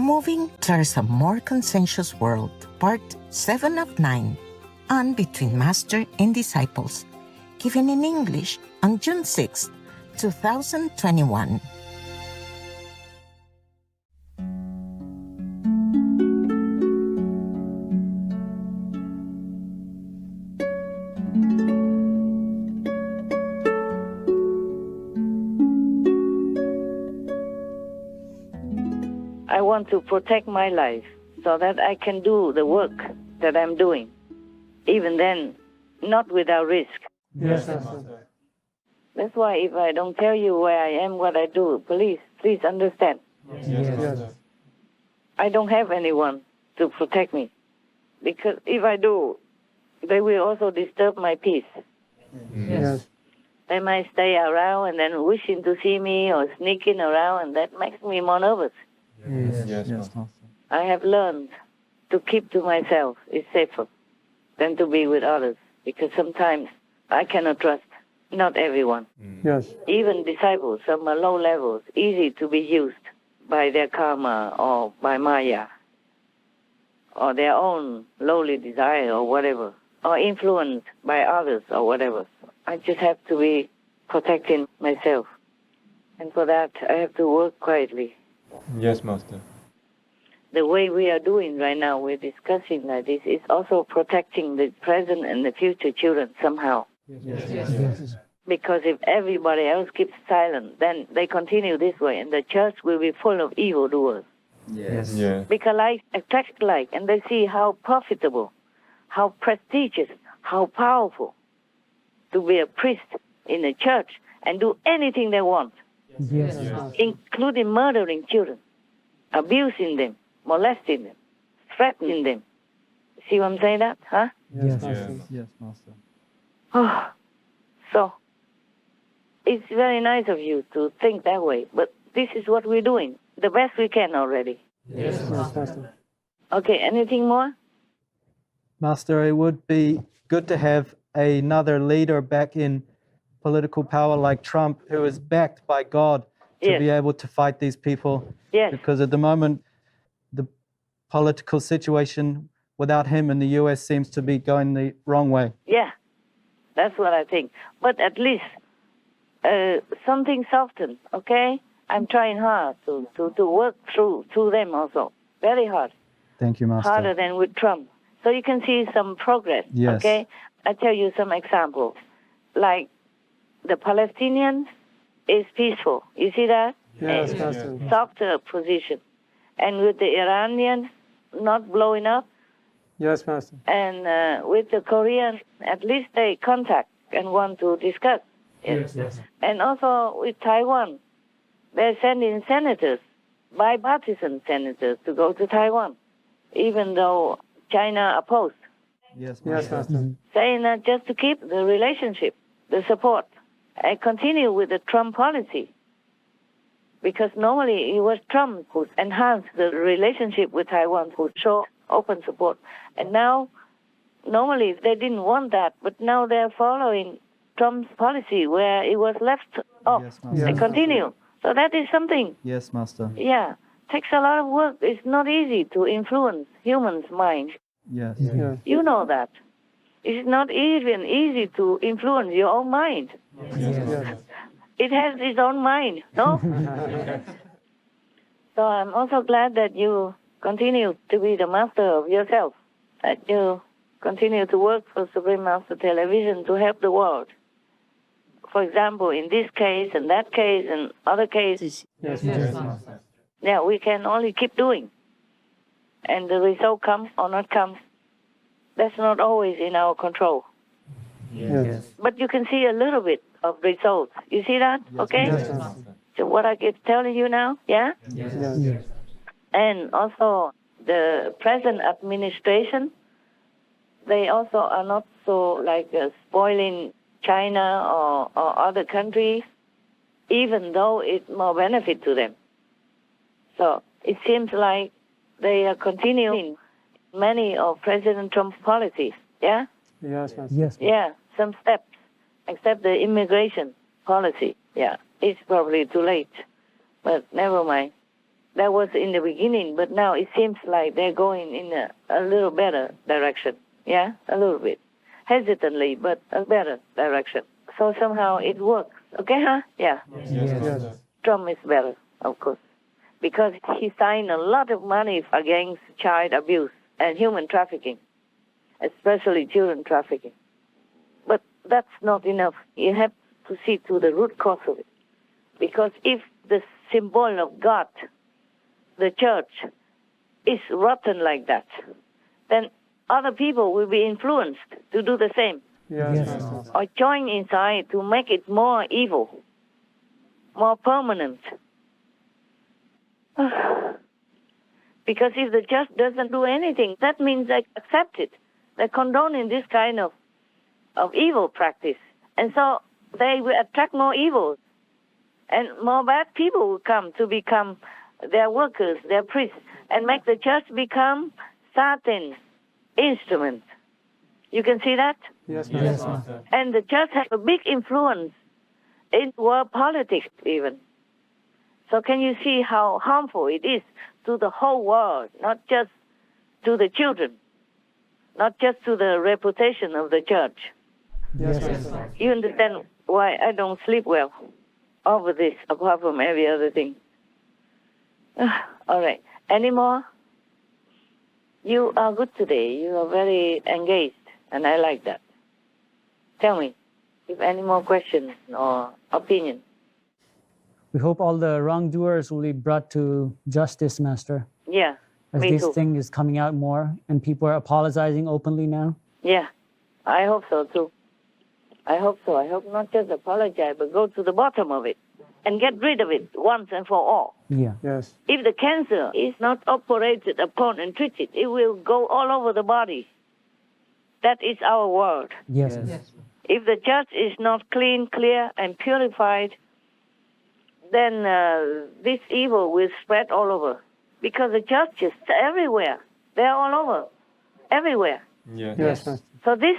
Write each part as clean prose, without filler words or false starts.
Moving towards a more conscientious world, part 7 of 9, on Between Master and Disciples, given in English on June 6, 2021. I want to protect my life so that I can do the work that I'm doing, even then, not without risk. Yes, Master. That's why if I don't tell you where I am, what I do, please understand. Yes. I don't have anyone to protect me, because if I do, they will also disturb my peace. Yes. They might stay around and then wishing to see me or sneaking around, and that makes me more nervous. Yes, Master. I have learned to keep to myself is safer than to be with others, because sometimes I cannot trust not everyone. Yes. Even disciples, some are low levels, easy to be used by their karma or by Maya or their own lowly desire or whatever, or influenced by others or whatever. I just have to be protecting myself. And for that, I have to work quietly. Yes, Master. The way we are doing right now, we're discussing like this, is also protecting the present and the future children somehow. Yes. Because if everybody else keeps silent, then they continue this way, and the church will be full of evildoers. Yes. Because like attracts like, and they see how profitable, how prestigious, how powerful to be a priest in a church and do anything they want, Yes. including murdering children, abusing them, molesting them, threatening them. See what I'm saying that, huh? Yes, Master. Yes, Master. Oh, so it's very nice of you to think that way, but this is what we're doing, the best we can already. Yes, Master. Okay, anything more? Master, it would be good to have another leader back in political power like Trump, who is backed by God to Yes. be able to fight these people. Yes. Because at the moment, the political situation without him in the U.S. seems to be going the wrong way. Yeah, that's what I think. But at least something softened, okay? I'm trying hard to work through them also. Very hard. Thank you, Master. Harder than with Trump. So you can see some progress, Yes. okay? I tell you some examples. Like the Palestinians is peaceful. You see that? Yes, And Master. softer position. And with the Iranians not blowing up, Yes, Master. and with the Koreans, at least they contact and want to discuss. Yes. And also with Taiwan, they're sending senators, bipartisan senators, to go to Taiwan, even though China opposed, Yes, Yes, Master. Master. saying that just to keep the relationship, the support, and continue with the Trump policy. Because normally it was Trump who enhanced the relationship with Taiwan, who showed open support. And now, normally they didn't want that, but now they're following Trump's policy where it was left off. Yes, Master. They Yes. continue. So that is something, Yes, Master. yeah. Takes a lot of work. It's not easy to influence humans' minds. Yes. Yes. You know that. It's not even easy to influence your own mind. Yes. It has its own mind, no? So I'm also glad that you continue to be the master of yourself, that you continue to work for Supreme Master Television to help the world. For example, in this case and that case and other cases, Yes, Master. yeah, we can only keep doing. And the result comes or not comes, that's not always in our control. Yes. But you can see a little bit of results. You see that? Okay? Yes, Master. So what I keep telling you now, yeah? Yes. And also the present administration, they also are not so like spoiling China or other countries, even though it's more benefit to them. So it seems like they are continuing many of President Trump's policies, yeah? Yes, Master. Yes. Yeah, some steps, except the immigration policy. Yeah, it's probably too late, but never mind. That was in the beginning, but now it seems like they're going in a little better direction. Yeah, a little bit. Hesitantly, but a better direction. So somehow it works. Okay, huh? Yeah. Yes. Trump is better, of course, because he signed a lot of money against child abuse and human trafficking, especially children trafficking. But that's not enough. You have to see to the root cause of it. Because if the symbol of God, the church, is rotten like that, then other people will be influenced to do the same. Yes. Or join inside to make it more evil, more permanent. Because if the church doesn't do anything, that means they accept it. They're condoning this kind of evil practice. And so they will attract more evil. And more bad people will come to become their workers, their priests, and make the church become Satan's instrument. You can see that? Yes. And the church has a big influence in world politics even. So can you see how harmful it is to the whole world, not just to the children, not just to the reputation of the church? Yes. You understand why I don't sleep well over this, apart from every other thing. All right. Any more? You are good today. You are very engaged, and I like that. Tell me if any more questions or opinion. We hope all the wrongdoers will be brought to justice, Master. Yeah, As me this too. thing is coming out more and people are apologizing openly now. Yeah, I hope so too. I hope so. I hope not just apologize, but go to the bottom of it and get rid of it once and for all. Yeah. Yes. If the cancer is not operated upon and treated, it will go all over the body. That is our world. Yes. If the church is not clean, clear, and purified, then this evil will spread all over. Because the churches are everywhere. They're all over. Everywhere. Yes. So this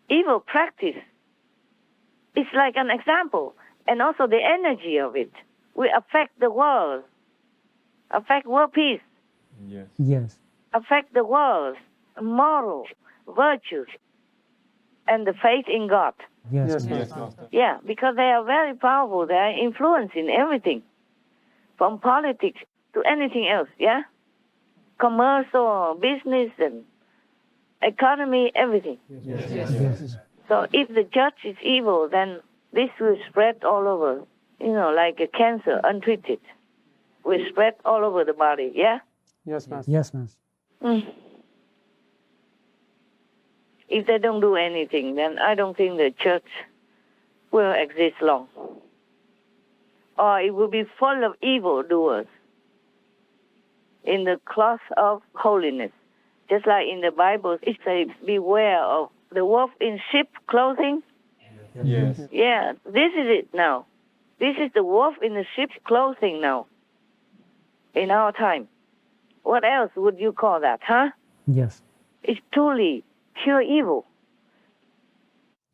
evil practice is like an example. And also the energy of it will affect the world, affect world peace, Yes. affect the world's moral virtues and the faith in God. Yes. Yeah, because they are very powerful. They are influencing everything, from politics to anything else, yeah? Commercial, business, and economy, everything. Yes. So if the church is evil, then this will spread all over, like a cancer, untreated. Will spread all over the body, yeah? Yes, Master. Yes, Master. If they don't do anything, then I don't think the church will exist long. Or it will be full of evil doers in the cloth of holiness. Just like in the Bible, it says, beware of the wolf in sheep clothing. Yes. Yeah, this is it now. This is the wolf in the sheep's clothing now, in our time. What else would you call that, huh? Yes. It's truly pure evil.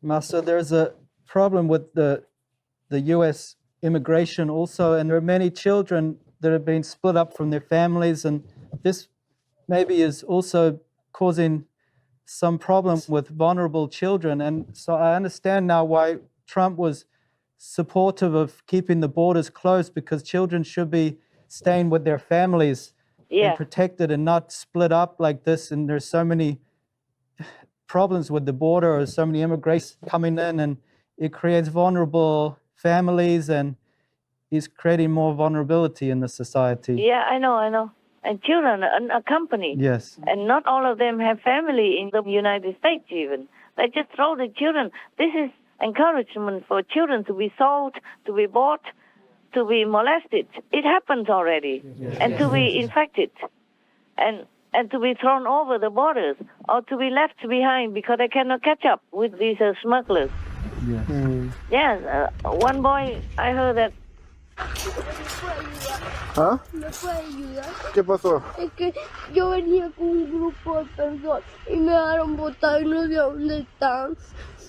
Master, there's a problem with the U.S. immigration also, and there are many children that have been split up from their families, and this maybe is also causing some problem with vulnerable children. And so I understand now why Trump was supportive of keeping the borders closed, because children should be staying with their families and protected and not split up like this. And there's so many problems with the border, or so many immigrants coming in, and it creates vulnerable families and is creating more vulnerability in the society. Yeah, I know. And children are unaccompanied. Yes. And not all of them have family in the United States even. They just throw the children. This is encouragement for children to be sold, to be bought, to be molested. It happens already. And to be infected. And to be thrown over the borders, or to be left behind because they cannot catch up with these smugglers. Yes. Yes, one boy, I heard that. ¿Ah? Me puede ayudar. ¿Qué pasó? Es que yo venía con un grupo de personas y me dejaron botar y no sé dónde están.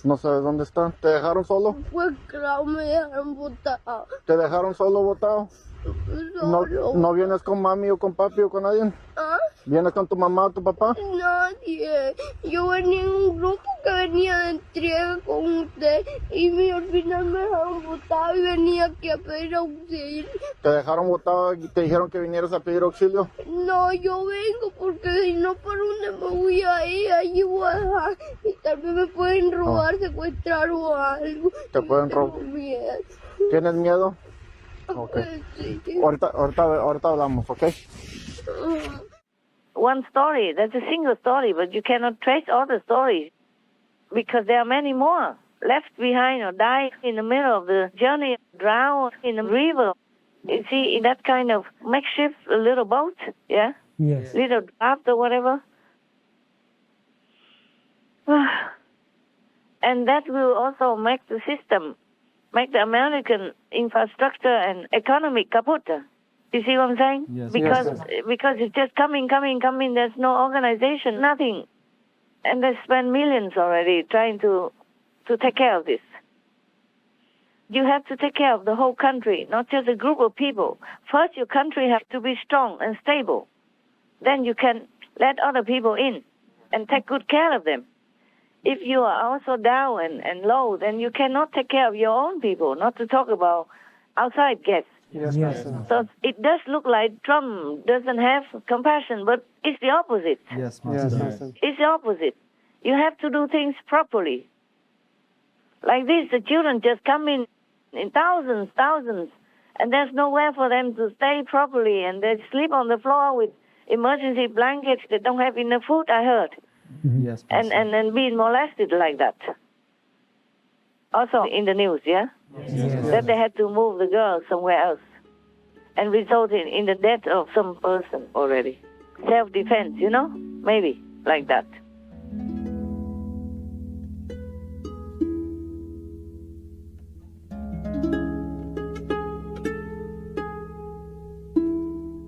No sabes dónde están. ¿Te dejaron solo? Pues claro, me dejaron botar. ¿Te dejaron solo botado? Solo. ¿No vienes con mami o con papi o con nadie? ¿Ah? ¿Vienes con tu mamá o tu papá? Nadie. Yo venía en un grupo que venía de entrega con usted y al final me dejaron botado y venía aquí a pedir auxilio. ¿Te dejaron botado y te dijeron que vinieras a pedir auxilio? No, yo vengo porque si no, ¿para dónde me voy a ir? Allí voy a dejar y tal vez me pueden robar, secuestrar o algo. Te pueden Tengo robar. miedo. ¿Tienes miedo? Ok. Sí. Ahorita hablamos, ¿ok? One story, that's a single story, but you cannot trace all the stories because there are many more left behind or die in the middle of the journey, drown in the river. You see, in that kind of makeshift little boat, yeah? Yes. Little draft or whatever. And that will also make the system, make the American infrastructure and economy kaput. You see what I'm saying? Yes. Because it's just coming. There's no organization, nothing. And they spend millions already trying to take care of this. You have to take care of the whole country, not just a group of people. First, your country has to be strong and stable. Then you can let other people in and take good care of them. If you are also down and low, then you cannot take care of your own people, not to talk about outside guests. Yes, Yes. Master. So it does look like Trump doesn't have compassion, but it's the opposite. Yes, Yes, Master. Master. It's the opposite. You have to do things properly. Like this, the children just come in thousands, and there's nowhere for them to stay properly, and they sleep on the floor with emergency blankets. They don't have enough food, I heard, Yes, Master. and being molested like that. Also in the news, yeah? That they had to move the girl somewhere else and resulted in the death of some person already. Self-defense, maybe like that.